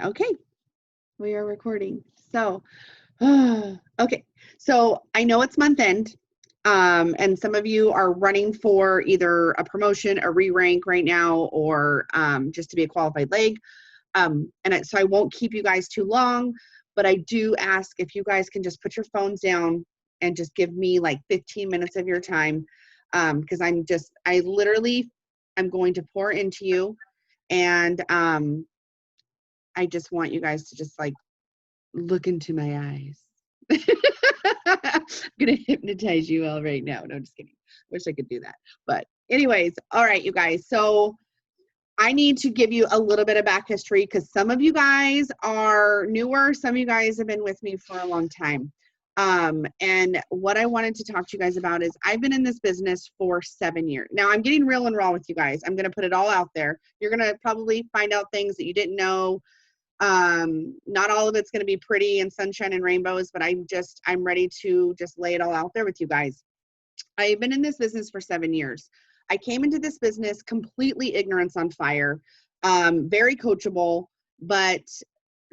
Okay, we are recording. So, okay. So I know it's month end, and some of you are running for either a promotion, a re-rank right now, or just to be a qualified leg. So I won't keep you guys too long, but I do ask if you guys can just put your phones down and just give me like 15 minutes of your time, because I literally, I'm going to pour into you, and I just want you guys to just like look into my eyes. I'm gonna hypnotize you all right now. No, just kidding. Wish I could do that. But anyways, all right, you guys. So I need to give you a little bit of back history because some of you guys are newer. Some of you guys have been with me for a long time. And what I wanted to talk to you guys about is I've been in this business for 7 years. Now I'm getting real and raw with you guys. I'm going to put it all out there. You're going to probably find out things that you didn't know. Not all of it's going to be pretty and sunshine and rainbows, but I'm ready to just lay it all out there with you guys. I've been in this business for 7 years. I came into this business completely ignorance on fire, very coachable, but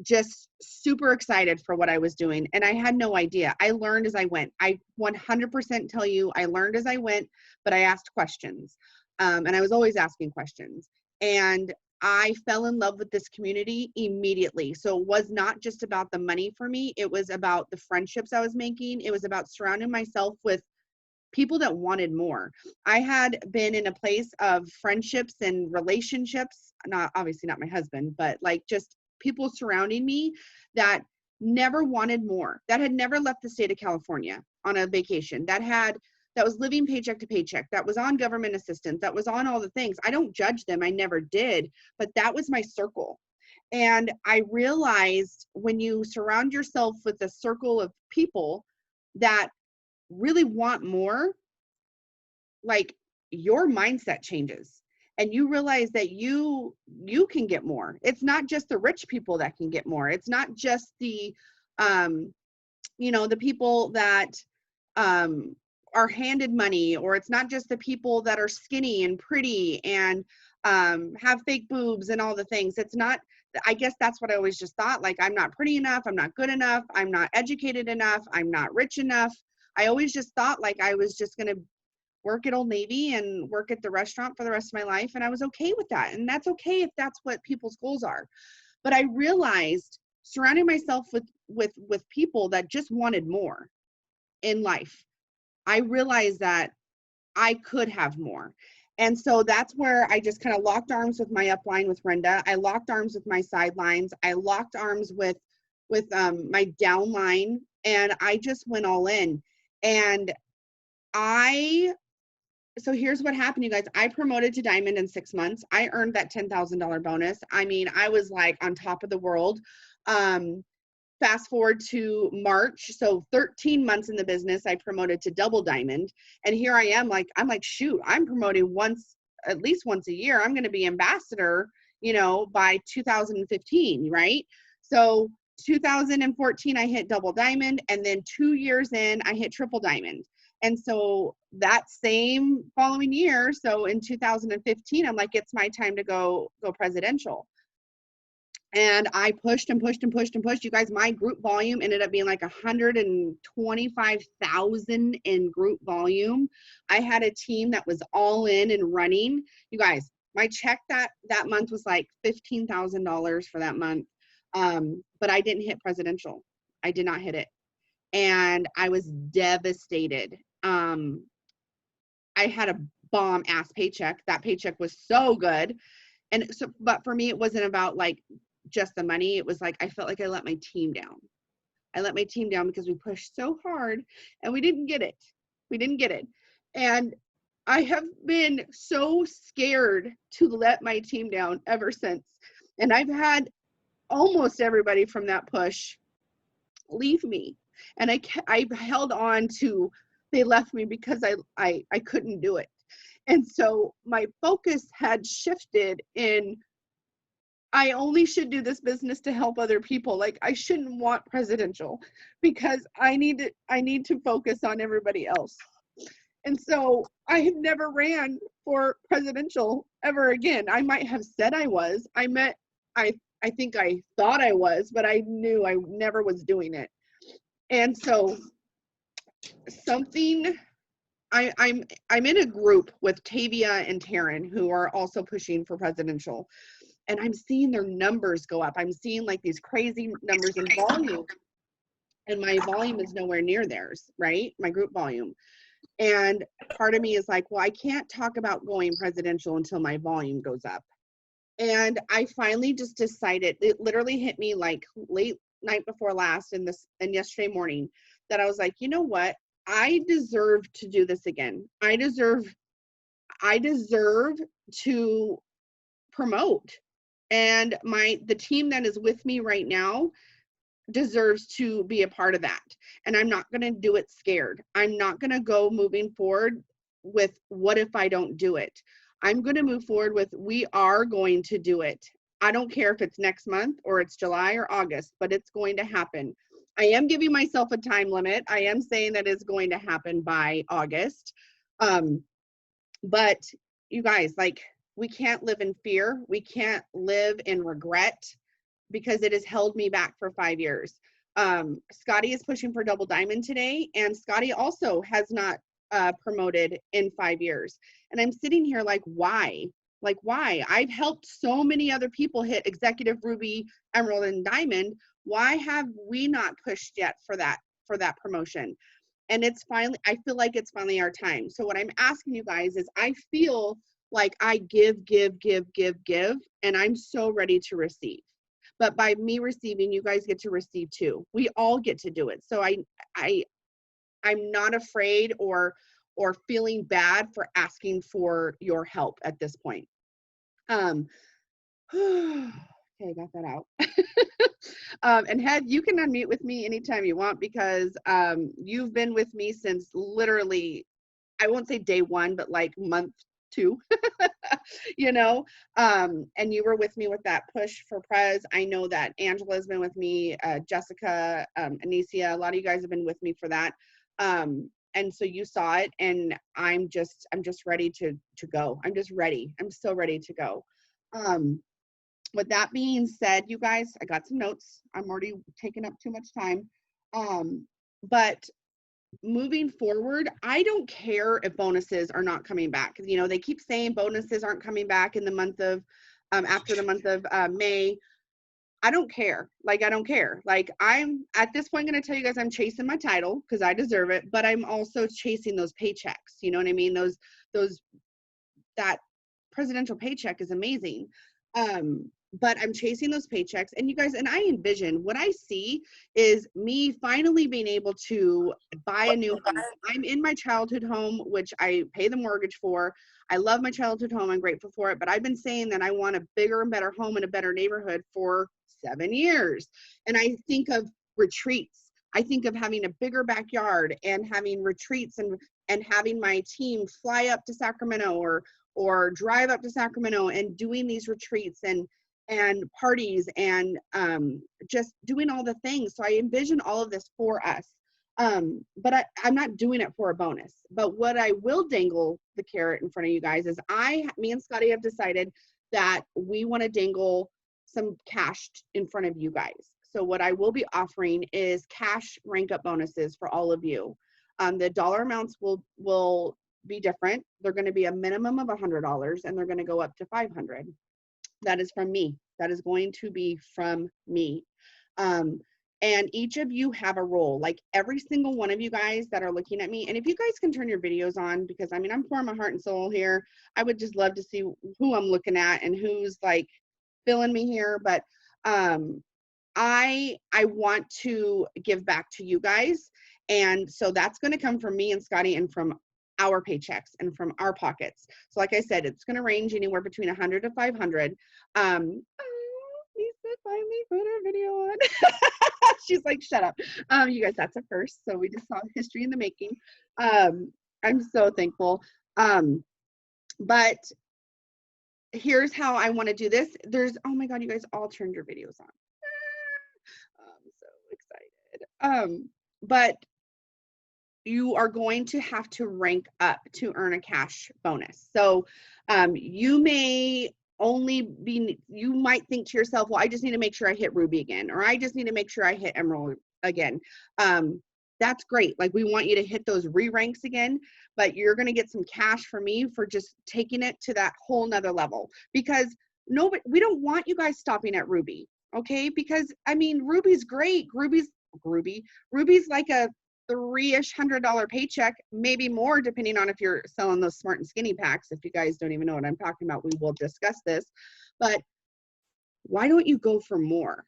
just super excited for what I was doing. And I had no idea. I learned as I went. I 100% tell you I learned as I went, but I asked questions. And I was always asking questions. And I fell in love with this community immediately. So it was not just about the money for me. It was about the friendships I was making. It was about surrounding myself with people that wanted more. I had been in a place of friendships and relationships, not obviously not my husband, but like just people surrounding me that never wanted more, that had never left the state of California on a vacation, that was living paycheck to paycheck, that was on government assistance, that was on all the things. I don't judge them, I never did, but that was my circle. And I realized when you surround yourself with a circle of people that really want more, like your mindset changes and you realize that you can get more. It's not just the rich people that can get more. It's not just the um the people that um are handed money, or it's not just the people that are skinny and pretty and have fake boobs and all the things. It's not. I guess that's what I always just thought, like I'm not pretty enough, I'm not good enough, I'm not educated enough, I'm not rich enough. I always just thought like I was just going to work at Old Navy and work at the restaurant for the rest of my life, and I was okay with that. And that's okay if that's what people's goals are. But I realized surrounding myself with people that just wanted more in life, I realized that I could have more. And so that's where I just kind of locked arms with my upline with Brenda. I locked arms with my sidelines. I locked arms with my downline, and I just went all in. And I so here's what happened, you guys. I promoted to diamond in 6 months. I earned that $10,000 bonus. I mean, I was like on top of the world. Um, Fast forward to March, so 13 months in the business, I promoted to double diamond. And here I am, like, I'm like, shoot, I'm promoting at least once a year. I'm going to be ambassador, by 2015, right? So 2014, I hit double diamond. And then 2 years in, I hit triple diamond. And so that same following year, so in 2015, I'm like, it's my time to go presidential. And I pushed and pushed and pushed and pushed. You guys, my group volume ended up being like 125,000 in group volume. I had a team that was all in and running. You guys, my check that month was like $15,000 for that month. But I didn't hit presidential. I did not hit it. And I was devastated. I had a bomb ass paycheck. That paycheck was so good. And so, but for me, it wasn't about like just the money. It was like, I felt like I let my team down. I let my team down because we pushed so hard and we didn't get it. We didn't get it. And I have been so scared to let my team down ever since. And I've had almost everybody from that push leave me. And I held on to, they left me because I couldn't do it. And so my focus had shifted in, I only should do this business to help other people. Like I shouldn't want presidential because I need to focus on everybody else. And so I have never ran for presidential ever again. I might have said I was. I I think I thought I was, but I knew I never was doing it. And so something, I'm in a group with Tavia and Taryn, who are also pushing for presidential, and I'm seeing their numbers go up. I'm seeing like these crazy numbers in volume, and my volume is nowhere near theirs, right? My group volume. And part of me is like, well, I can't talk about going presidential until my volume goes up. And I finally just decided, it literally hit me like late night before last and yesterday morning, that I was like, you know what? I deserve to do this again. I deserve to promote. And the team that is with me right now deserves to be a part of that. And I'm not going to do it scared. I'm not going to go moving forward with what if I don't do it. I'm going to move forward with we are going to do it. I don't care if it's next month or it's July or August, but it's going to happen. I am giving myself a time limit. I am saying that it's going to happen by August. But you guys, like, we can't live in fear. We can't live in regret, because it has held me back for 5 years. Scotty is pushing for double diamond today, and Scotty also has not promoted in 5 years. And I'm sitting here like, why? Like, why? I've helped so many other people hit executive, ruby, emerald, and diamond. Why have we not pushed yet for that promotion? And it's finally, I feel like it's finally our time. So what I'm asking you guys is, I feel like I give, and I'm so ready to receive. But by me receiving, you guys get to receive too. We all get to do it. So I'm not afraid or feeling bad for asking for your help at this point. Okay, got that out. And Head, you can unmute with me anytime you want, because you've been with me since literally, I won't say day one, but like month 2. You know, and you were with me with that push for PREZ. I know that Angela's been with me, Jessica, Anicia, a lot of you guys have been with me for that. And so you saw it, and I'm just ready to go. I'm just ready. I'm so ready to go. With that being said, you guys, I got some notes. I'm already taking up too much time. But moving forward, I don't care if bonuses are not coming back. You know, they keep saying bonuses aren't coming back in the month of, after the month of May. I don't care. Like, I don't care. Like, I'm at this point going to tell you guys I'm chasing my title because I deserve it, but I'm also chasing those paychecks. You know what I mean? That presidential paycheck is amazing. But I'm chasing those paychecks, and you guys, and I envision, what I see is me finally being able to buy a new home. I'm in my childhood home, which I pay the mortgage for. I love my childhood home. I'm grateful for it. But I've been saying that I want a bigger and better home in a better neighborhood for 7 years. And I think of retreats. I think of having a bigger backyard and having retreats and having my team fly up to Sacramento or drive up to Sacramento and doing these retreats and parties and just doing all the things. So I envision all of this for us. But I'm not doing it for a bonus. But what I will dangle the carrot in front of you guys is me and Scotty have decided that we want to dangle some cash in front of you guys. So what I will be offering is cash rank up bonuses for all of you. The dollar amounts will be different. They're going to be a minimum of $100, and they're going to go up to $500. That is from me. That is going to be from me. And each of you have a role, like every single one of you guys that are looking at me. And if you guys can turn your videos on, because I mean, I'm pouring my heart and soul here. I would just love to see who I'm looking at and who's like filling me here. But I want to give back to you guys. And so that's going to come from me and Scotty and from our paychecks and from our pockets. So like I said, it's going to range anywhere between 100 to 500. Lisa finally put her video on. She's like, shut up. You guys, that's a first. So we just saw history in the making. I'm so thankful. But here's how I want to do this. Oh my God, you guys all turned your videos on. I'm so excited. But you are going to have to rank up to earn a cash bonus. So you may only be, you might think to yourself, well, I just need to make sure I hit Ruby again, or I just need to make sure I hit Emerald again. That's great. Like, we want you to hit those re-ranks again, but you're going to get some cash from me for just taking it to that whole nother level, because nobody, we don't want you guys stopping at Ruby. Okay. Because I mean, Ruby's great. Ruby's like a $300 paycheck, maybe more, depending on if you're selling those smart and skinny packs. If you guys don't even know what I'm talking about, we will discuss this, but why don't you go for more?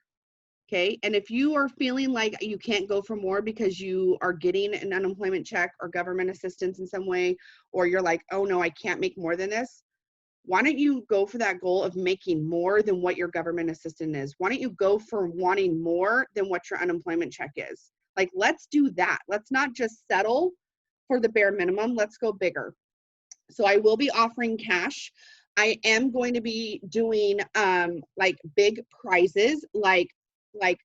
Okay. And if you are feeling like you can't go for more because you are getting an unemployment check or government assistance in some way, or you're like, oh no, I can't make more than this. Why don't you go for that goal of making more than what your government assistance is? Why don't you go for wanting more than what your unemployment check is? Like, let's do that. Let's not just settle for the bare minimum. Let's go bigger. So I will be offering cash. I am going to be doing like big prizes, like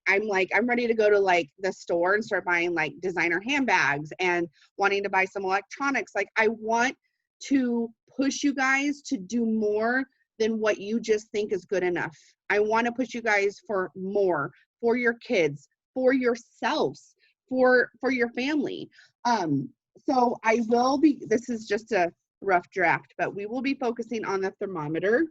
I'm ready to go to like the store and start buying like designer handbags and wanting to buy some electronics. Like, I want to push you guys to do more than what you just think is good enough. I want to push you guys for more, for your kids, for yourselves, for your family. So I will be, this is just a rough draft, but we will be focusing on the thermometer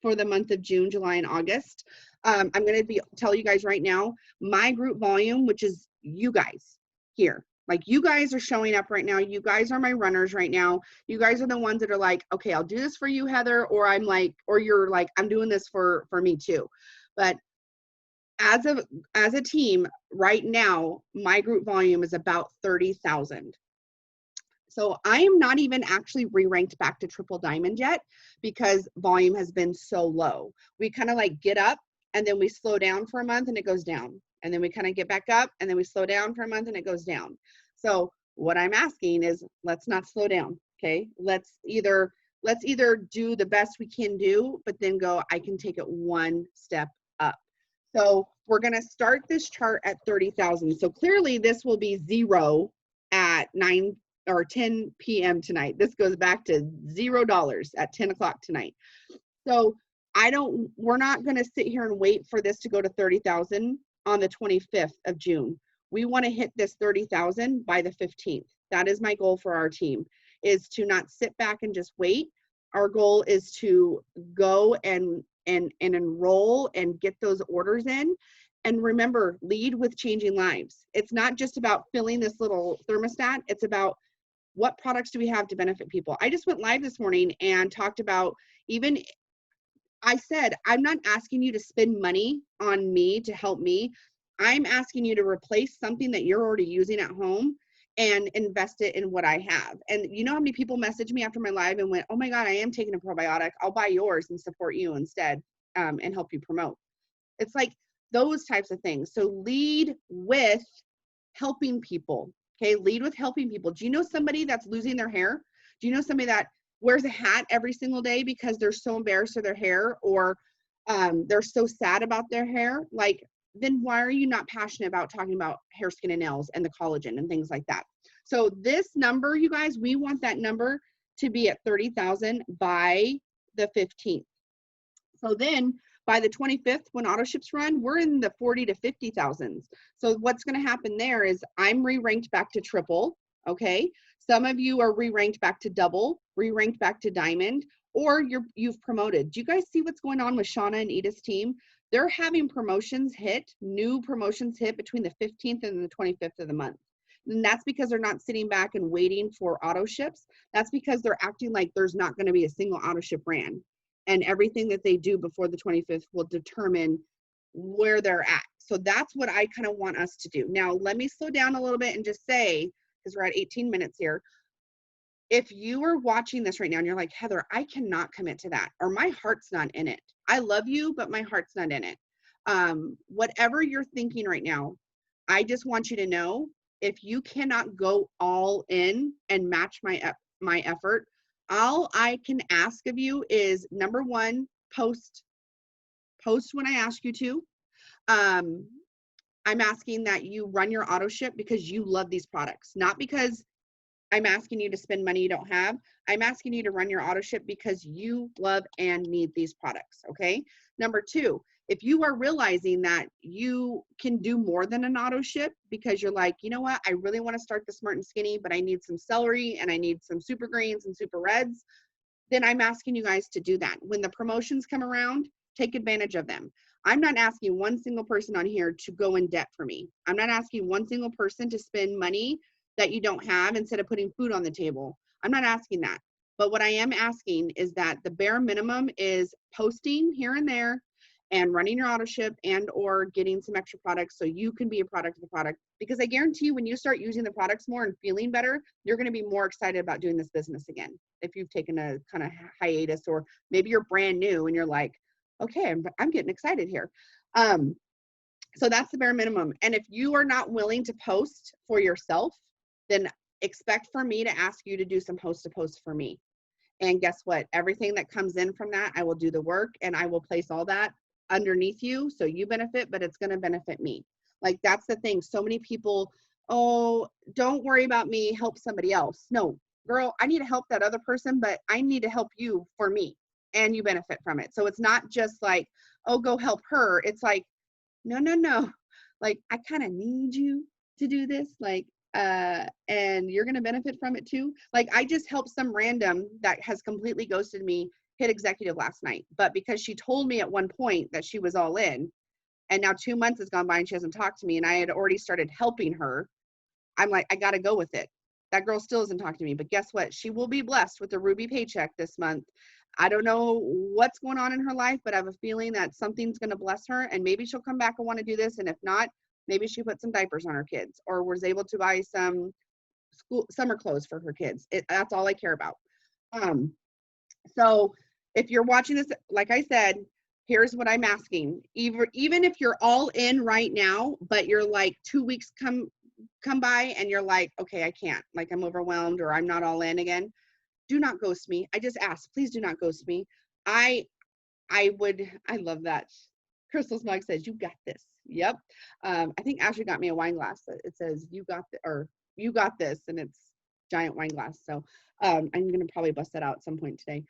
for the month of June, July, and August. I'm going to tell you guys right now, my group volume, which is you guys here, like, you guys are showing up right now. You guys are my runners right now. You guys are the ones that are like, okay, I'll do this for you, Heather, or I'm like, or you're like, I'm doing this for me too. But as a team right now, my group volume is about 30,000. So I am not even actually re-ranked back to triple diamond yet, because volume has been so low. We kind of like get up and then we slow down for a month and it goes down. And then we kind of get back up and then we slow down for a month and it goes down. So what I'm asking is, let's not slow down. Okay. Let's either do the best we can do, but then go, I can take it one step up. So we're going to start this chart at 30,000. So clearly this will be 0 at 9 or 10 p.m. tonight. This goes back to $0 at 10 o'clock tonight. So we're not going to sit here and wait for this to go to 30,000 on the 25th of June. We want to hit this 30,000 by the 15th. That is my goal for our team, is to not sit back and just wait. Our goal is to go and enroll and get those orders in. And remember, lead with changing lives. It's not just about filling this little thermostat. It's about, what products do we have to benefit people? I just went live this morning and talked about, even, I said, I'm not asking you to spend money on me to help me. I'm asking you to replace something that you're already using at home and invest it in what I have. And you know how many people messaged me after my live and went, oh my God, I am taking a probiotic. I'll buy yours and support you instead, and help you promote. It's like those types of things. So lead with helping people. Okay, lead with helping people. Do you know somebody that's losing their hair? Do you know somebody that wears a hat every single day because they're so embarrassed of their hair, or they're so sad about their hair? Like, then why are you not passionate about talking about hair, skin, and nails and the collagen and things like that? So this number, you guys, we want that number to be at 30,000 by the 15th. So then by the 25th, when auto ships run, we're in the 40 to 50,000s. So what's going to happen there is I'm re-ranked back to triple. Okay. Some of you are re-ranked back to double, re-ranked back to diamond, or you've promoted. Do you guys see what's going on with Shauna and Edith's team? They're having promotions hit, new promotions hit between the 15th and the 25th of the month. And that's because they're not sitting back and waiting for auto ships. That's because they're acting like there's not going to be a single auto ship ran. And everything that they do before the 25th will determine where they're at. So that's what I kind of want us to do. Now, let me slow down a little bit and just say, because we're at 18 minutes here, if you are watching this right now and you're like, Heather, I cannot commit to that, or my heart's not in it. I love you, but my heart's not in it. Whatever you're thinking right now, I just want you to know, if you cannot go all in and match my effort, all I can ask of you is, number one, post when I ask you to. I'm asking that you run your auto ship because you love these products, not because I'm asking you to spend money you don't have. I'm asking you to run your auto ship because you love and need these products, okay? Number two, if you are realizing that you can do more than an auto ship because you're like, you know what, I really want to start the Smart and Skinny, but I need some celery and I need some super greens and super reds, then I'm asking you guys to do that. When the promotions come around, take advantage of them. I'm not asking one single person on here to go in debt for me. I'm not asking one single person to spend money that you don't have instead of putting food on the table. I'm not asking that. But what I am asking is that the bare minimum is posting here and there and running your auto ship and or getting some extra products so you can be a product of the product. Because I guarantee you, when you start using the products more and feeling better, you're going to be more excited about doing this business again. If you've taken a kind of hiatus, or maybe you're brand new and you're like, okay, I'm getting excited here. So that's the bare minimum. And if you are not willing to post for yourself, then expect for me to ask you to do some host to post for me. And guess what? Everything that comes in from that, I will do the work and I will place all that underneath you so you benefit, but it's going to benefit me. Like, that's the thing. So many people, oh, don't worry about me, help somebody else. No, girl, I need to help that other person, but I need to help you for me and you benefit from it. So it's not just like, oh, go help her. It's like, no. Like, I kind of need you to do this. Like, and you're going to benefit from it too. Like, I just helped some random that has completely ghosted me hit executive last night, but because she told me at one point that she was all in, and now 2 months has gone by and she hasn't talked to me, and I had already started helping her, I'm like, I got to go with it. That girl still doesn't talk to me, but guess what? She will be blessed with a Ruby paycheck this month. I don't know what's going on in her life, but I have a feeling that something's going to bless her, and maybe she'll come back and want to do this. And if not, maybe she put some diapers on her kids or was able to buy some school summer clothes for her kids. That's all I care about. So if you're watching this, like I said, here's what I'm asking. Even if you're all in right now, but you're like 2 weeks come by and you're like, okay, I can't, like, I'm overwhelmed or I'm not all in again, do not ghost me. I just ask, please do not ghost me. I love that. Crystal Smug says, you got this. Yep. I think Ashley got me a wine glass. It says, you got this, and it's giant wine glass. So I'm going to probably bust that out at some point today.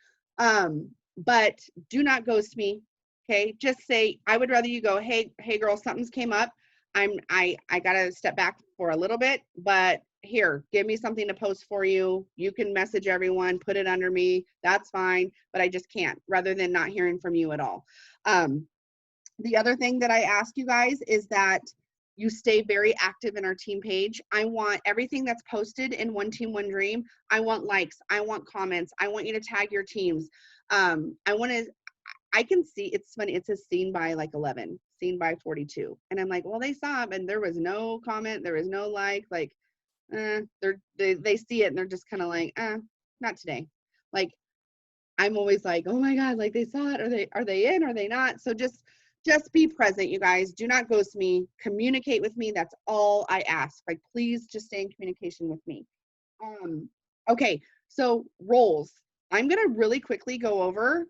But do not ghost me. Okay. Just say, I would rather you go, hey girl, something's came up. I got to step back for a little bit, but here, give me something to post for you. You can message everyone, put it under me. That's fine, but I just can't, rather than not hearing from you at all. The other thing that I ask you guys is that you stay very active in our team page. I want everything that's posted in One Team, One Dream. I want likes. I want comments. I want you to tag your teams. I can see, it's funny, it says seen by like 11, seen by 42. And I'm like, well, they saw it and there was no comment, there was no like they see it and they're just kind of like, not today. Like, I'm always like, oh my God, like they saw it. Are they in? Are they not? So just be present, you guys. Do not ghost me. Communicate with me. That's all I ask. Like, please just stay in communication with me. Okay, so roles. I'm gonna really quickly go over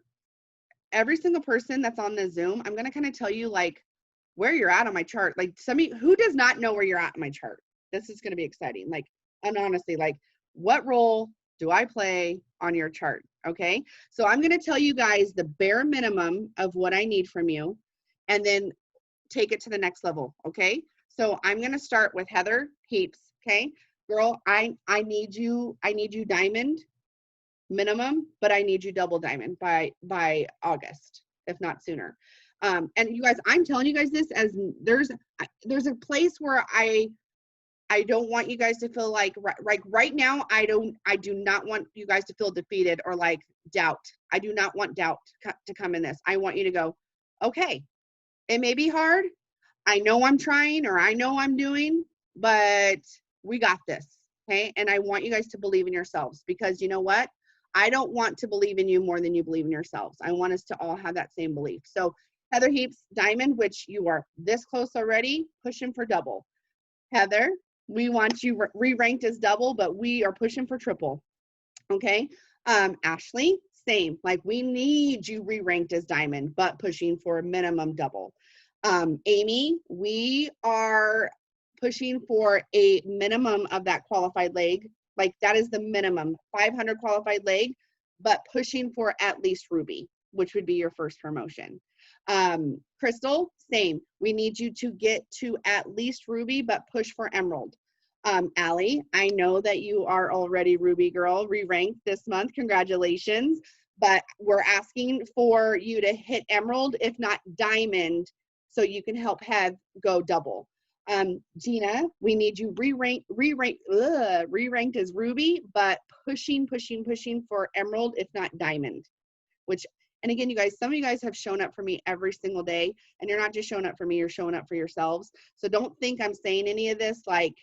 every single person that's on the Zoom. I'm gonna kind of tell you like where you're at on my chart. Like, somebody who does not know where you're at on my chart. This is gonna be exciting. Like, and honestly, like, what role do I play on your chart? Okay, so I'm gonna tell you guys the bare minimum of what I need from you, and then take it to the next level. Okay, so I'm gonna start with Heather Heaps. Okay, girl, I need you diamond minimum, but I need you double diamond by August, if not sooner. And you guys, I'm telling you guys this as there's a place where I don't want you guys to feel like right now, I do not want you guys to feel defeated or like doubt. I do not want doubt to come in this. I want you to go, okay, it may be hard. I know I'm trying, or I know I'm doing, but we got this. Okay. And I want you guys to believe in yourselves, because you know what? I don't want to believe in you more than you believe in yourselves. I want us to all have that same belief. So Heather Heaps, diamond, which you are this close already, pushing for double. Heather, we want you re-ranked as double, but we are pushing for triple. Okay. Ashley, same. Like, we need you re-ranked as diamond, but pushing for a minimum double. Amy, we are pushing for a minimum of that qualified leg, Like that is the minimum, 500 qualified leg, but pushing for at least ruby, which would be your first promotion. Crystal, same. We need you to get to at least ruby, but push for emerald. Allie, I know that you are already ruby girl, re-ranked this month. Congratulations. But we're asking for you to hit emerald, if not diamond, so you can help Hev go double. Gina, we need you re-ranked as ruby, but pushing for emerald, if not diamond. Which, and again, you guys, some of you guys have shown up for me every single day, and you're not just showing up for me, you're showing up for yourselves. So don't think I'm saying any of this like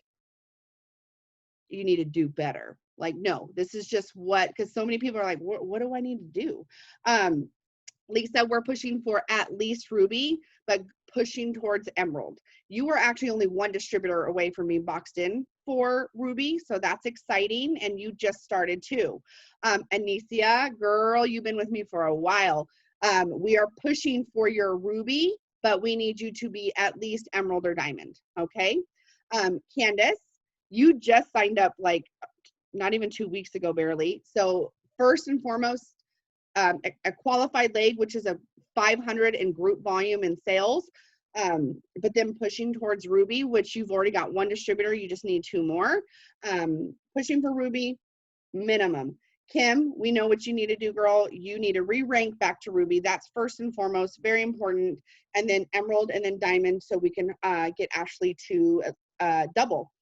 you need to do better. Like, no, this is just what, because so many people are like, what do I need to do? Lisa, we're pushing for at least ruby, but pushing towards emerald. You were actually only one distributor away from being boxed in for ruby, so that's exciting, and you just started too. Anicia, girl, you've been with me for a while. We are pushing for your ruby, but we need you to be at least emerald or diamond, okay? Candace, you just signed up like not even 2 weeks ago, barely. So first and foremost, a qualified leg, which is a 500 in group volume in sales, but then pushing towards ruby, which you've already got one distributor, you just need 2 more. Pushing for ruby, minimum. Kim, we know what you need to do, girl. You need to re-rank back to ruby. That's first and foremost, very important. And then emerald and then diamond, so we can get Ashley to double.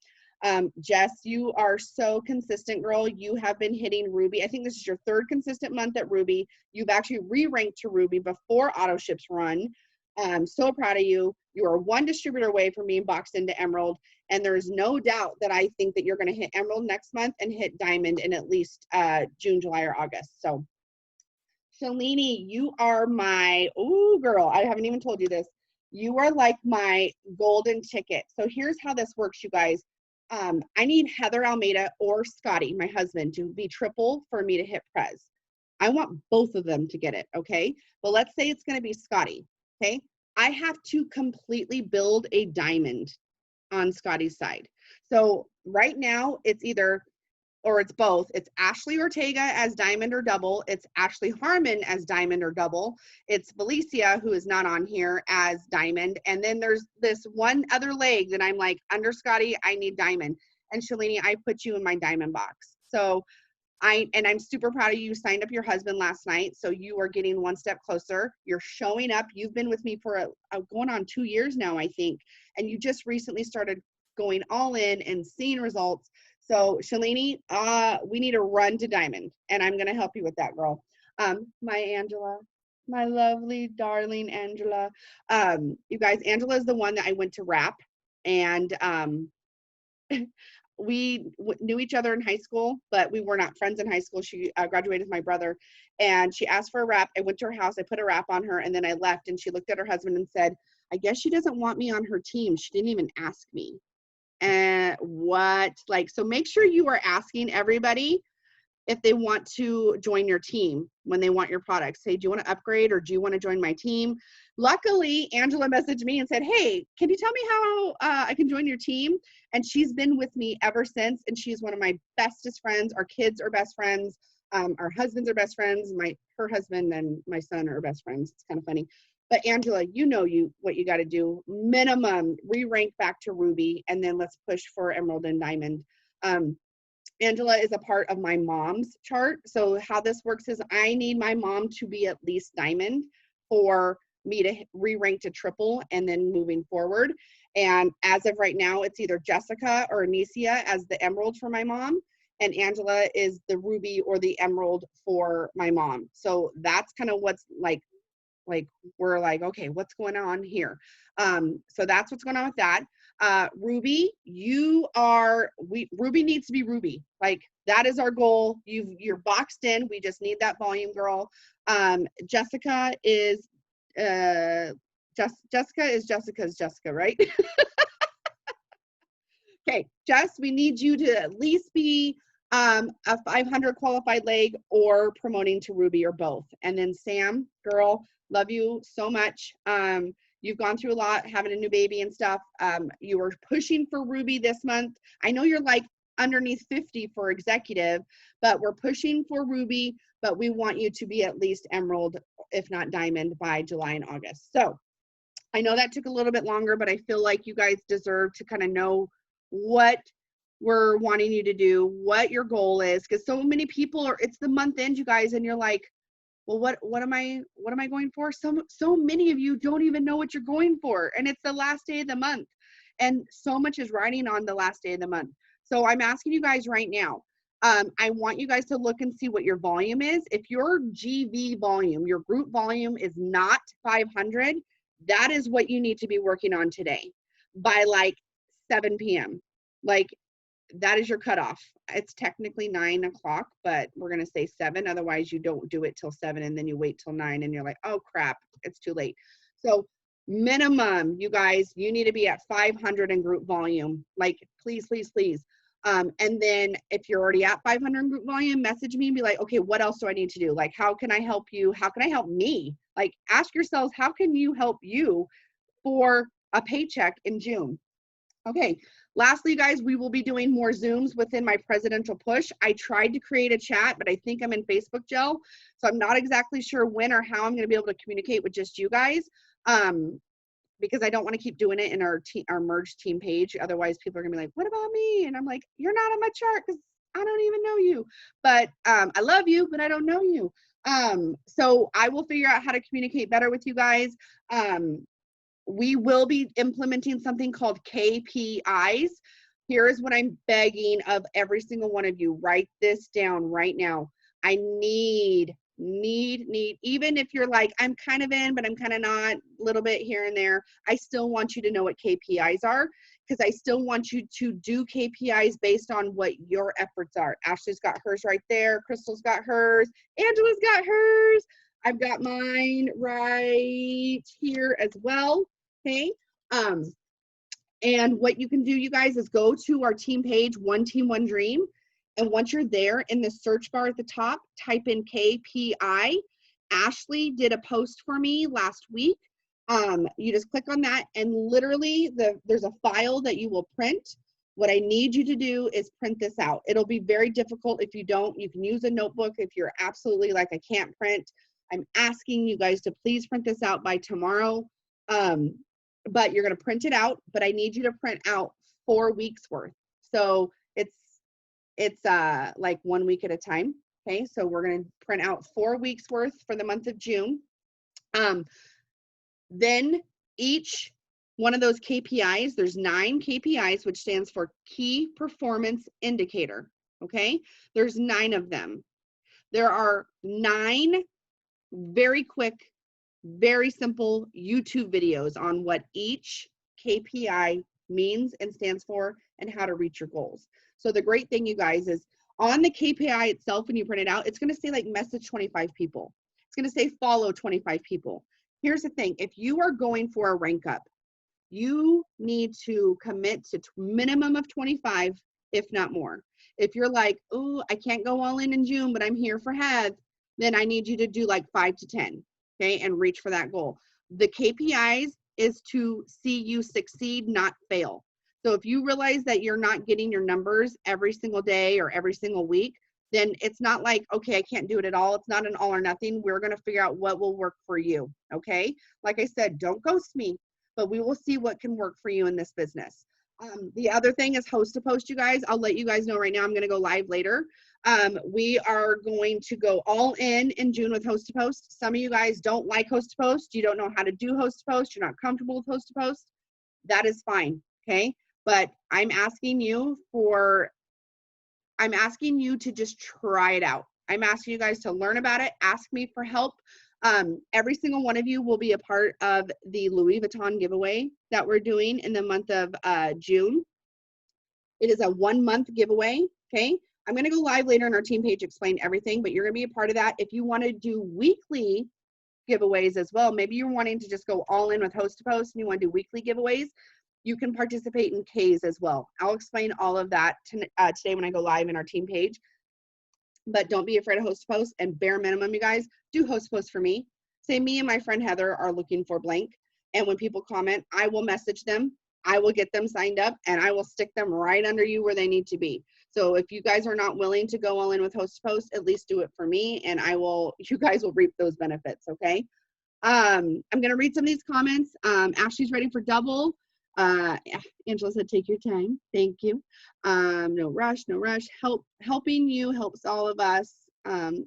Jess, you are so consistent, girl. You have been hitting ruby. I think this is your 3rd consistent month at ruby. You've actually re-ranked to ruby before auto ships run. I'm so proud of you. You are one distributor away from being boxed into emerald, and there's no doubt that I think that you're going to hit emerald next month and hit diamond in at least June, July, or August. So Shalini, you are my, oh girl, I haven't even told you this. You are like my golden ticket. So here's how this works, you guys. I need Heather Almeida or Scotty, my husband, to be triple for me to hit PREZ. I want both of them to get it, okay? But let's say it's going to be Scotty, okay? I have to completely build a diamond on Scotty's side. So right now, it's either, or it's both. It's Ashley Ortega as diamond or double. It's Ashley Harmon as diamond or double. It's Felicia, who is not on here, as diamond. And then there's this one other leg that I'm like, under Scotty, I need diamond. And Shalini, I put you in my diamond box. So I'm super proud of you. You signed up your husband last night, so you are getting one step closer. You're showing up. You've been with me for going on 2 years now, I think. And you just recently started going all in and seeing results. So Shalini, we need to run to diamond, and I'm going to help you with that, girl. My Angela, my lovely, darling Angela. You guys, Angela is the one that I went to rap, and we knew each other in high school, but we were not friends in high school. She graduated with my brother, and she asked for a wrap. I went to her house, I put a wrap on her, and then I left, and she looked at her husband and said, I guess she doesn't want me on her team. She didn't even ask me. And what, like, so make sure you are asking everybody if they want to join your team when they want your products. Say, do you want to upgrade, or do you want to join my team? Luckily, Angela messaged me and said, hey, can you tell me how I can join your team? And she's been with me ever since, and she's one of my bestest friends. Our kids are best friends. Our husbands are best friends. Her husband and my son are best friends. It's kind of funny. But Angela, you know what you got to do. Minimum, re-rank back to ruby, and then let's push for emerald and diamond. Angela is a part of my mom's chart. So how this works is I need my mom to be at least diamond for me to re-rank to triple and then moving forward. And as of right now, it's either Jessica or Anicia as the emerald for my mom, and Angela is the ruby or the emerald for my mom. So that's kind of what's like we're like, okay, what's going on here? So that's what's going on with that. Ruby, Ruby needs to be ruby. Like, that is our goal. You're boxed in. We just need that volume, girl. Jessica is Jessica's Jessica, right? Okay, Jess, we need you to at least be a 500 qualified leg or promoting to ruby, or both. And then Sam, girl, love you so much. You've gone through a lot, having a new baby and stuff. You were pushing for ruby this month. I know you're like, underneath 50 for executive, but we're pushing for Ruby, but we want you to be at least Emerald, if not Diamond, by July and August. So I know that took a little bit longer, but I feel like you guys deserve to kind of know what we're wanting you to do, what your goal is, because so many people are, it's the month end, you guys, and you're like, well, what am I going for? So many of you don't even know what you're going for, and it's the last day of the month, and so much is riding on the last day of the month. So I'm asking you guys right now, I want you guys to look and see what your volume is. If your GV volume, your group volume is not 500, that is what you need to be working on today by like 7 p.m. Like, that is your cutoff. It's technically 9 o'clock, but we're going to say 7. Otherwise, you don't do it till 7 and then you wait till 9 and you're like, oh crap, it's too late. So minimum, you guys, you need to be at 500 in group volume. Like, please, please, please. And then if you're already at 500 in group volume, message me and be like, okay, what else do I need to do? Like, how can I help you? How can I help me? Like, ask yourselves, how can you help you for a paycheck in June? Okay, lastly, guys, we will be doing more Zooms within my presidential push. I tried to create a chat, but I think I'm in Facebook jail, so I'm not exactly sure when or how I'm going to be able to communicate with just you guys, because I don't want to keep doing it in our merged team page. Otherwise, people are going to be like, what about me? And I'm like, you're not on my chart because I don't even know you. But I love you, but I don't know you. So I will figure out how to communicate better with you guys. We will be implementing something called KPIs. Here is what I'm begging of every single one of you. Write this down right now. I need, even if you're like, I'm kind of in, but I'm kind of not, a little bit here and there, I still want you to know what KPIs are, because I still want you to do KPIs based on what your efforts are. Ashley's got hers right there. Crystal's got hers. Angela's got hers. I've got mine right here as well. Okay. And what you can do, you guys, is go to our team page, One Team, One Dream. And once you're there, in the search bar at the top, type in KPI. Ashley did a post for me last week. You just click on that, and literally there's a file that you will print. What I need you to do is print this out. It'll be very difficult if you don't. You can use a notebook if you're absolutely like, I can't print. I'm asking you guys to please print this out by tomorrow. But you're going to print it out, but I need you to print out 4 weeks worth. So it's like 1 week at a time. Okay. So we're going to print out 4 weeks worth for the month of June. Then each one of those KPIs, there's 9 KPIs, which stands for Key Performance Indicator. Okay. There's 9 of them. There are 9 very quick, very simple YouTube videos on what each KPI means and stands for and how to reach your goals. So the great thing, you guys, is on the KPI itself, when you print it out, it's going to say like message 25 people. It's going to say follow 25 people. Here's the thing. If you are going for a rank up, you need to commit to minimum of 25, if not more. If you're like, oh, I can't go all in June, but I'm here for head, then I need you to do like 5 to 10. Okay, and reach for that goal. The KPIs is to see you succeed, not fail. So if you realize that you're not getting your numbers every single day or every single week, then it's not like, okay, I can't do it at all. It's not an all or nothing. We're going to figure out what will work for you. Okay, like I said, don't ghost me, but we will see what can work for you in this business. The other thing is host to post, you guys. I'll let you guys know right now. I'm going to go live later. We are going to go all in June with host to post. Some of you guys don't like host to post. You don't know how to do host to post. You're not comfortable with host to post. That is fine. Okay. But I'm asking you to just try it out. I'm asking you guys to learn about it. Ask me for help. Every single one of you will be a part of the Louis Vuitton giveaway that we're doing in the month of June. It is a 1-month giveaway. Okay. I'm going to go live later on our team page, explain everything, but you're going to be a part of that. If you want to do weekly giveaways as well, maybe you're wanting to just go all in with host to post and you want to do weekly giveaways, you can participate in Ks as well. I'll explain all of that today when I go live in our team page. But don't be afraid of host to post, and bare minimum, you guys, do host to post for me. Say me and my friend Heather are looking for blank. And when people comment, I will message them I will get them signed up and I will stick them right under you where they need to be. So if you guys are not willing to go all in with host to post, at least do it for me, and you guys will reap those benefits. Okay. I'm going to read some of these comments. Ashley's ready for double. Angela said, take your time. Thank you. No rush, no rush. Helping you helps all of us.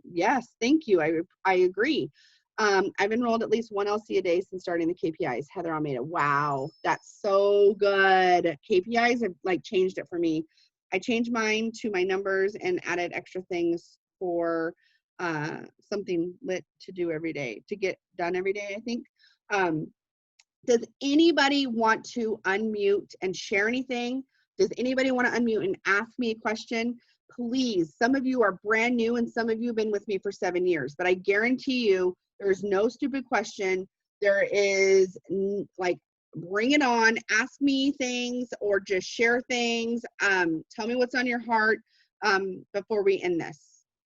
Yes, thank you. I agree. I've enrolled at least one LC a day since starting the KPIs. Heather Almeida. Wow, that's so good. KPIs have like changed it for me. I changed mine to my numbers and added extra things for something lit to do every day, to get done every day, I think. Does anybody want to unmute and share anything? Does anybody want to unmute and ask me a question? Please, some of you are brand new and some of you have been with me for 7 years, but I guarantee you there's no stupid question. There is like, bring it on, ask me things or just share things. Tell me what's on your heart before we end this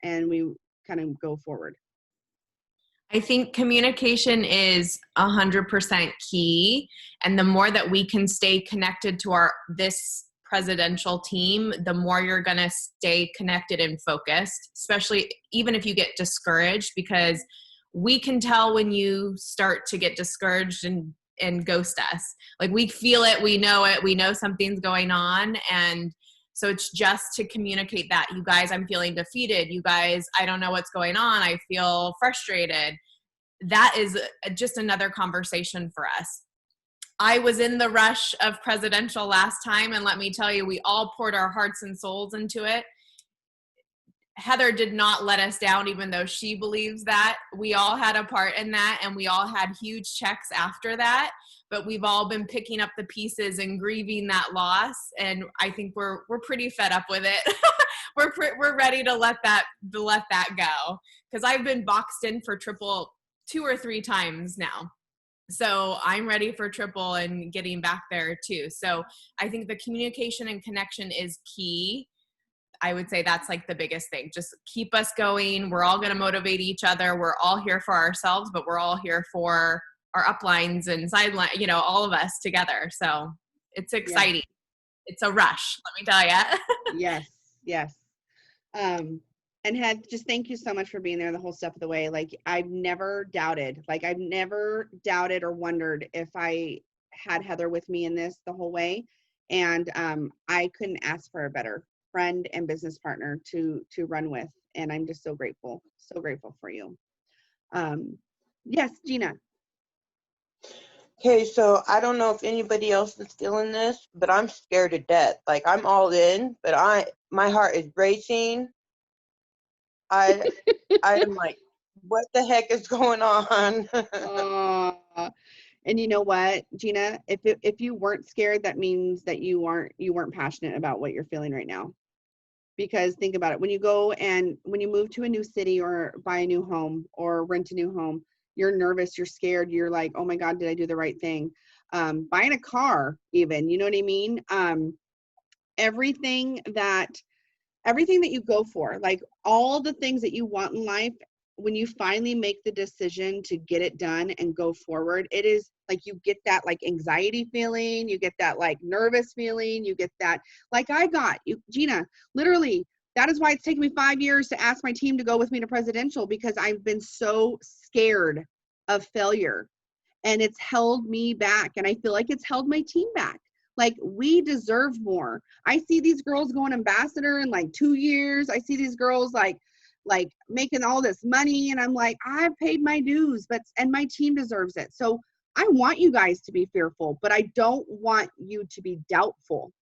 and we kind of go forward. I think communication is 100% key. And the more that we can stay connected to this presidential team, the more you're going to stay connected and focused, especially even if you get discouraged, because we can tell when you start to get discouraged and ghost us. Like we feel it, we know something's going on. And so it's just to communicate that, you guys, I'm feeling defeated. You guys, I don't know what's going on. I feel frustrated. That is just another conversation for us. I was in the rush of presidential last time, and let me tell you, we all poured our hearts and souls into it. Heather did not let us down, even though she believes that. We all had a part in that, and we all had huge checks after that. But we've all been picking up the pieces and grieving that loss, and I think we're pretty fed up with it. we're ready to let that go, because I've been boxed in for triple 2 or 3 times now. So I'm ready for triple and getting back there too. So I think the communication and connection is key. I would say that's like the biggest thing. Just keep us going. We're all going to motivate each other. We're all here for ourselves, but we're all here for our uplines and sideline, all of us together. So it's exciting. Yeah. It's a rush, let me tell you. Yes. And just thank you so much for being there the whole step of the way. Like I've never doubted or wondered if I had Heather with me in this the whole way. And I couldn't ask for a better friend and business partner to run with. And I'm just so grateful for you. Yes, Gina. Okay, so I don't know if anybody else is feeling this, but I'm scared to death. Like I'm all in, but my heart is racing. I am like, what the heck is going on? And you know what, Gina, if you weren't scared, that means that you weren't passionate about what you're feeling right now. Because think about it, when you move to a new city or buy a new home or rent a new home, you're nervous, you're scared, you're like, oh my God, did I do the right thing? Buying a car even, you know what I mean? Everything that you go for, like all the things that you want in life, when you finally make the decision to get it done and go forward, it is like you get that like anxiety feeling, you get that like nervous feeling, you get that like I got you, Gina, literally. That is why it's taken me 5 years to ask my team to go with me to presidential, because I've been so scared of failure and it's held me back. And I feel like it's held my team back. Like we deserve more. I see these girls going ambassador in like 2 years. I see these girls like making all this money. And I'm like, I've paid my dues, and my team deserves it. So I want you guys to be fearful, but I don't want you to be doubtful.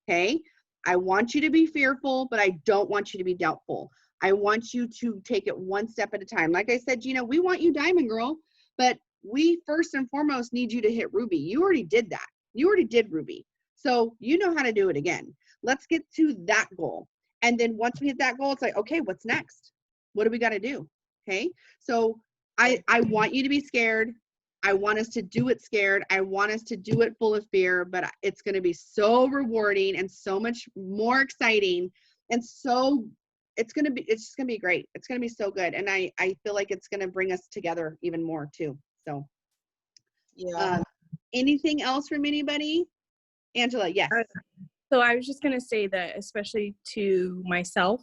Okay. I want you to be fearful, but I don't want you to be doubtful. I want you to take it one step at a time. Like I said, Gina, we want you diamond girl, but we first and foremost need you to hit Ruby. You already did that. You already did Ruby. So you know how to do it again. Let's get to that goal. And then once we hit that goal, it's like, okay, what's next? What do we got to do? Okay. So I want you to be scared. I want us to do it scared. I want us to do it full of fear, but it's going to be so rewarding and so much more exciting. And so it's just going to be great. It's going to be so good. And I feel like it's going to bring us together even more too. So yeah. Anything else from anybody? Angela, yes. So I was just going to say that, especially to myself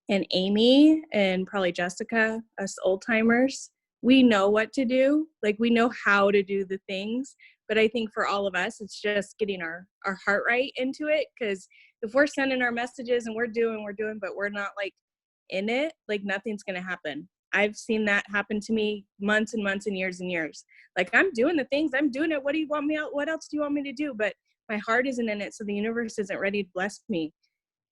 and Amy and probably Jessica, us old timers, we know what to do. Like, we know how to do the things. But I think for all of us, it's just getting our heart right into it. Because if we're sending our messages and we're doing, but we're not like in it, like nothing's going to happen. I've seen that happen to me months and months and years. Like, I'm doing the things, I'm doing it. What do you want me out? What else do you want me to do? But my heart isn't in it, so the universe isn't ready to bless me.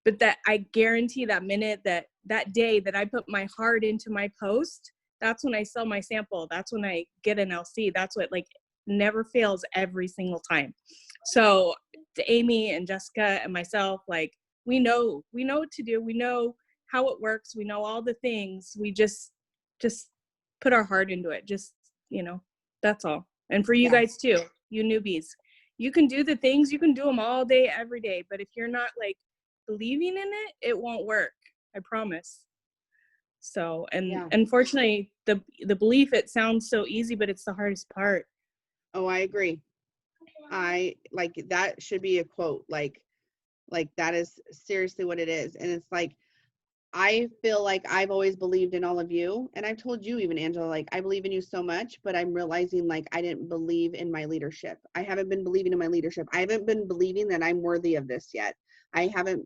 But that, I guarantee, that minute, that day that I put my heart into my post, that's when I sell my sample. That's when I get an LC. That's what, like, never fails every single time. So to Amy and Jessica and myself, like, we know what to do. We know how it works. We know all the things. We just put our heart into it. Just, that's all. And for you guys too, you newbies, you can do the things, you can do them all day, every day. But if you're not like believing in it, it won't work. I promise. So, and unfortunately, the belief, it sounds so easy, but it's the hardest part. Oh, I agree. I like, that should be a quote. Like that is seriously what it is. And it's like, I feel like I've always believed in all of you. And I've told you, even Angela, like, I believe in you so much, but I'm realizing like I didn't believe in my leadership. I haven't been believing in my leadership. I haven't been believing that I'm worthy of this yet. I haven't,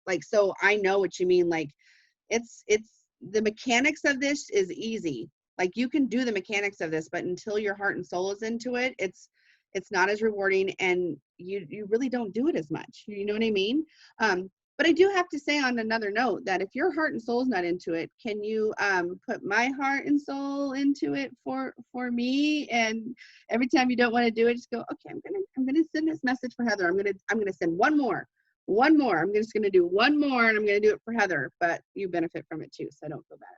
like, so I know what you mean. Like, it's the mechanics of this is easy. Like, you can do the mechanics of this, but until your heart and soul is into it, it's not as rewarding, and you really don't do it as much. You know what I mean? But I do have to say, on another note, that if your heart and soul is not into it, can you put my heart and soul into it for me? And every time you don't want to do it, just go, okay, I'm gonna send this message for Heather. I'm gonna send one more. I'm just gonna do one more, and I'm gonna do it for Heather. But you benefit from it too, so I don't feel bad.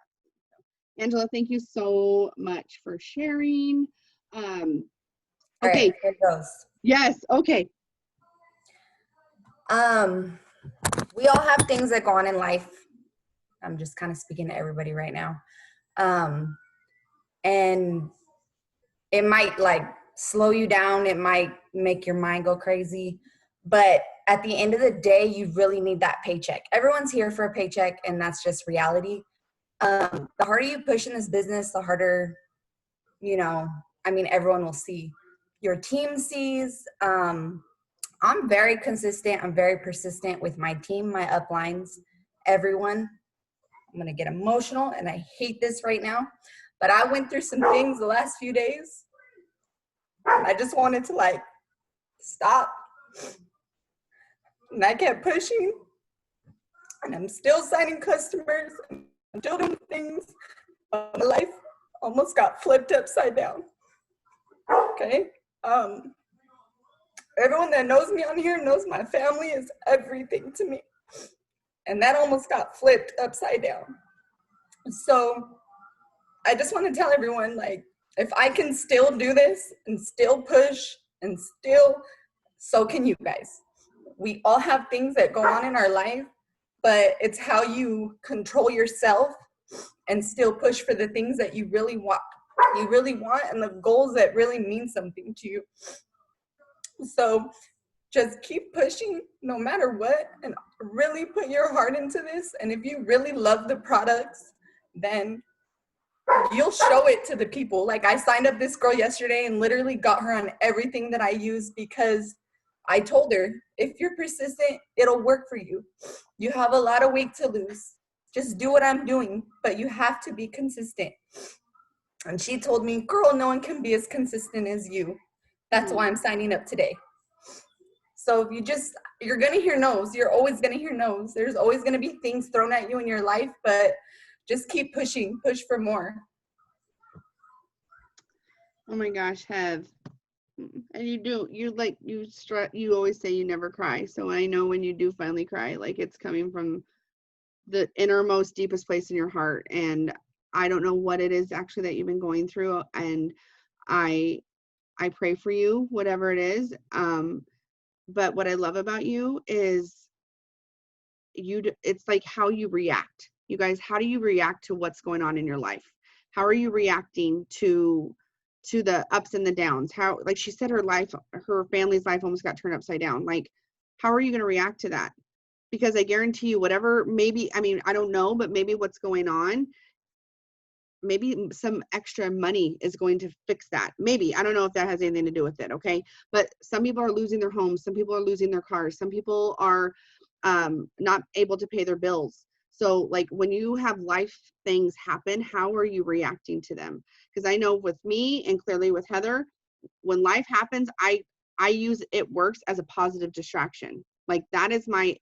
So, Angela, thank you so much for sharing. Okay. All right, here goes. Yes. Okay. We all have things that go on in life. I'm just kind of speaking to everybody right now. And it might like slow you down. It might make your mind go crazy. But at the end of the day, you really need that paycheck. Everyone's here for a paycheck, and that's just reality. The harder you push in this business, the harder, everyone will see. Your team sees. I'm very consistent. I'm very persistent with my team, my uplines, everyone. I'm going to get emotional, and I hate this right now. But I went through some things the last few days. And I just wanted to, like, stop. And I kept pushing. And I'm still signing customers. I'm still doing things. My life almost got flipped upside down. Okay? Everyone that knows me on here knows my family is everything to me. And that almost got flipped upside down. So I just want to tell everyone, like, if I can still do this and still push and still, so can you guys. We all have things that go on in our life, but it's how you control yourself and still push for the things that you really want. And the goals that really mean something to you. So just keep pushing no matter what, and really put your heart into this. And if you really love the products, then you'll show it to the people. Like, I signed up this girl yesterday and literally got her on everything that I use, because I told her, if you're persistent, it'll work for you. You have a lot of weight to lose. Just do what I'm doing, but you have to be consistent. And she told me, girl, no one can be as consistent as you. That's why I'm signing up today. So if you're going to hear no's. You're always going to hear no's. There's always going to be things thrown at you in your life, but just keep pushing. Push for more. Oh my gosh, Hev. And you always say you never cry. So I know when you do finally cry, like, it's coming from the innermost, deepest place in your heart. And I don't know what it is actually that you've been going through. And I pray for you, whatever it is. But what I love about you is it's like how you react. You guys, how do you react to what's going on in your life? How are you reacting to to the ups and the downs. How, like she said, her family's life almost got turned upside down. Like, how are you going to react to that? Because I guarantee you, whatever, maybe, I mean, I don't know, but maybe what's going on, maybe some extra money is going to fix that. Maybe, I don't know if that has anything to do with it. Okay. But some people are losing their homes. Some people are losing their cars. Some people are not able to pay their bills. So like when you have life things happen, how are you reacting to them? Because I know with me and clearly with Heather, when life happens, I use it works as a positive distraction. Like that is my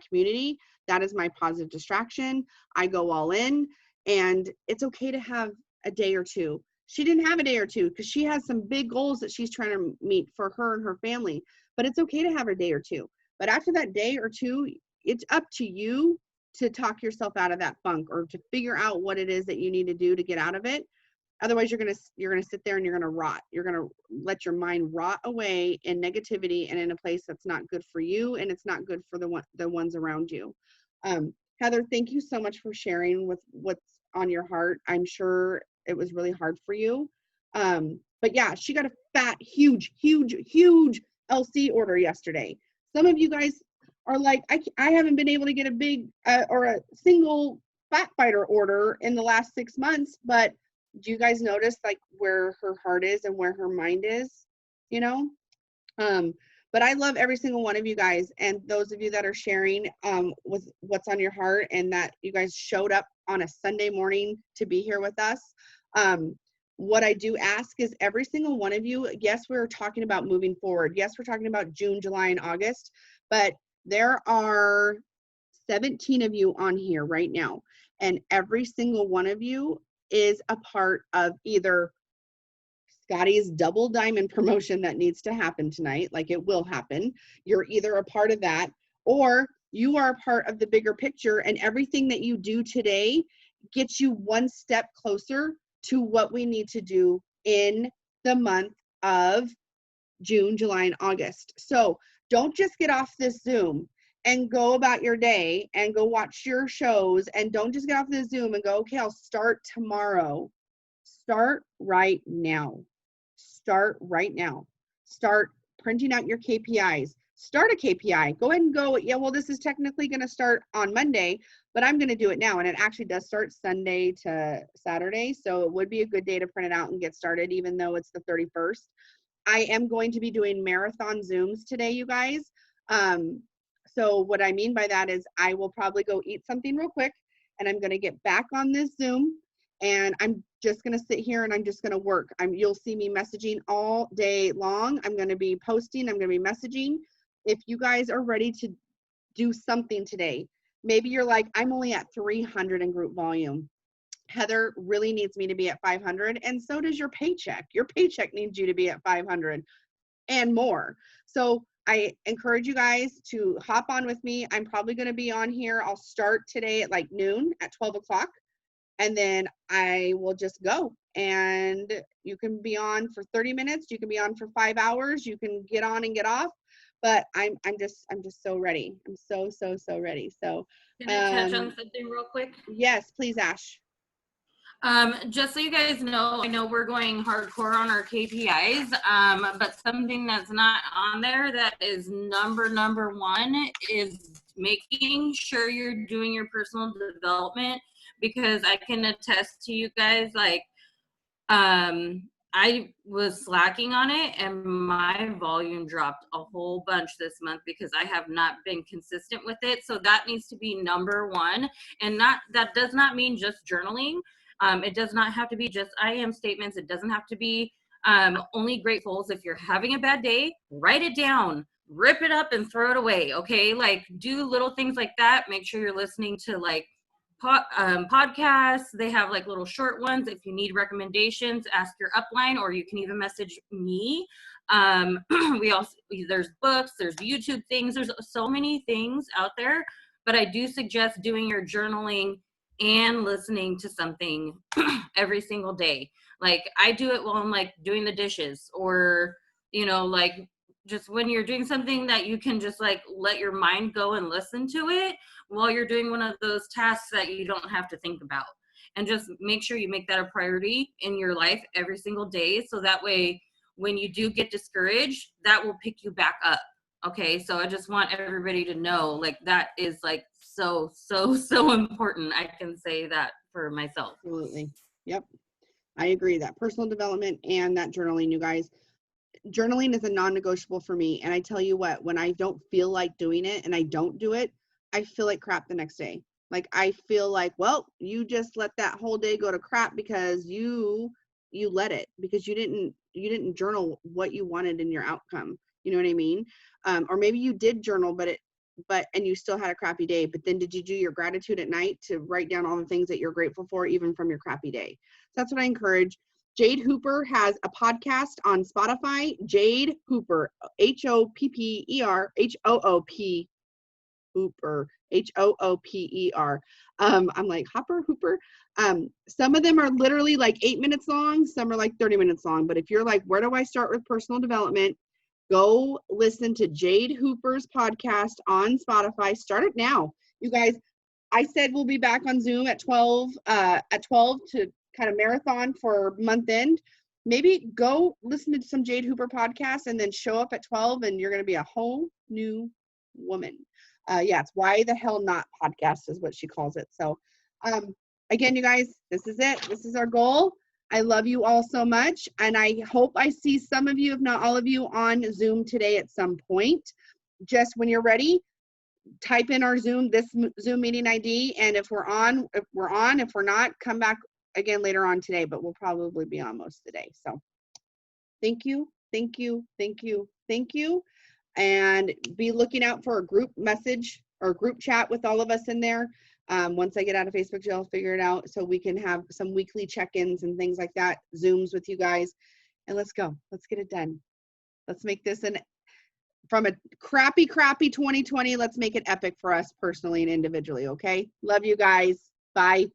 community. That is my positive distraction. I go all in, and it's okay to have a day or two. She didn't have a day or two because she has some big goals that she's trying to meet for her and her family, but it's okay to have a day or two. But after that day or two, it's up to you to talk yourself out of that funk or to figure out what it is that you need to do to get out of it. Otherwise, you're gonna sit there and you're gonna rot. You're gonna let your mind rot away in negativity and in a place that's not good for you, and it's not good for the ones around you. Heather, thank you so much for sharing with what's on your heart. I'm sure it was really hard for you. But yeah, she got a fat, huge LC order yesterday. Some of you guys are like, I haven't been able to get a big or a single fat fighter order in the last 6 months, but do you guys notice like where her heart is and where her mind is, you know? But I love every single one of you guys, and those of you that are sharing with what's on your heart, and that you guys showed up on a Sunday morning to be here with us. What I do ask is every single one of you, yes, we're talking about moving forward. Yes, we're talking about June, July, and August, but there are 17 of you on here right now, and every single one of you is a part of either Scotty's double diamond promotion that needs to happen tonight. Like it will happen. You're either a part of that, or you are a part of the bigger picture, and everything that you do today gets you one step closer to what we need to do in the month of June, July, and August. So don't just get off this Zoom and go about your day and go watch your shows, and don't just get off the Zoom and go, okay, I'll start tomorrow. Start right now. Start right now. Start printing out your KPIs. Start a KPI. Go ahead and go, yeah, well, this is technically going to start on Monday, but I'm going to do it now. And it actually does start Sunday to Saturday. So it would be a good day to print it out and get started, even though it's the 31st. I am going to be doing marathon Zooms today, you guys. So what I mean by that is I will probably go eat something real quick, and I'm going to get back on this Zoom, and I'm just going to sit here and I'm just going to work. You'll see me messaging all day long. I'm going to be posting. I'm going to be messaging. If you guys are ready to do something today, maybe you're like, I'm only at 300 in group volume. Heather really needs me to be at 500, and so does your paycheck. Your paycheck needs you to be at 500 and more. So I encourage you guys to hop on with me. I'm probably going to be on here. I'll start today at like noon at 12 o'clock, and then I will just go. And you can be on for 30 minutes. You can be on for 5 hours. You can get on and get off. But I'm just so ready. I'm so ready. So can I touch on something real quick? Yes, please, Ash. Just so you guys know, I know we're going hardcore on our KPIs, but something that's not on there that is number one is making sure you're doing your personal development, because I can attest to you guys, like, I was slacking on it and my volume dropped a whole bunch this month because I have not been consistent with it. So that needs to be number one. And that does not mean just journaling. It does not have to be just I am statements. It doesn't have to be only gratefuls. If you're having a bad day, write it down, rip it up and throw it away. Okay. Like do little things like that. Make sure you're listening to like podcasts. They have like little short ones. If you need recommendations, ask your upline, or you can even message me. There's books, there's YouTube things, there's so many things out there, but I do suggest doing your journaling and listening to something every single day. Like I do it while I'm like doing the dishes, or like just when you're doing something that you can just like let your mind go and listen to it while you're doing one of those tasks that you don't have to think about. and just make sure you make that a priority in your life every single day. So that way, when you do get discouraged, that will pick you back up. Okay. So I just want everybody to know, like, that is like so important. I can say that for myself. Absolutely. Yep. I agree that personal development and that journaling, you guys, journaling is a non-negotiable for me. And I tell you what, when I don't feel like doing it and I don't do it, I feel like crap the next day. Like, I feel like, well, you just let that whole day go to crap because you let it, because you didn't journal what you wanted in your outcome. You know what I mean? Or maybe you did journal, and you still had a crappy day, but then did you do your gratitude at night to write down all the things that you're grateful for, even from your crappy day? So that's what I encourage. Jade Hooper has a podcast on Spotify. Jade Hooper, Hopper, Hooper, Hooper. I'm like, Hopper, Hooper. Some of them are literally like 8 minutes long. Some are like 30 minutes long. But if you're like, where do I start with personal development? Go listen to Jade Hooper's podcast on Spotify. Start it now. You guys, I said we'll be back on Zoom at 12 to kind of marathon for month end. Maybe go listen to some Jade Hooper podcast and then show up at 12 and you're going to be a whole new woman. Yeah, it's Why the Hell Not podcast is what she calls it. So again, you guys, this is it. This is our goal. I love you all so much. And I hope I see some of you, if not all of you, on Zoom today at some point. Just when you're ready, type in our Zoom meeting ID. And if we're on. If we're not, come back again later on today, but we'll probably be on most of the day. So thank you. And be looking out for a group message or group chat with all of us in there. Once I get out of Facebook jail, I'll figure it out so we can have some weekly check-ins and things like that, Zooms with you guys. And let's go. Let's get it done. Let's make this from a crappy 2020, let's make it epic for us personally and individually, okay? Love you guys. Bye.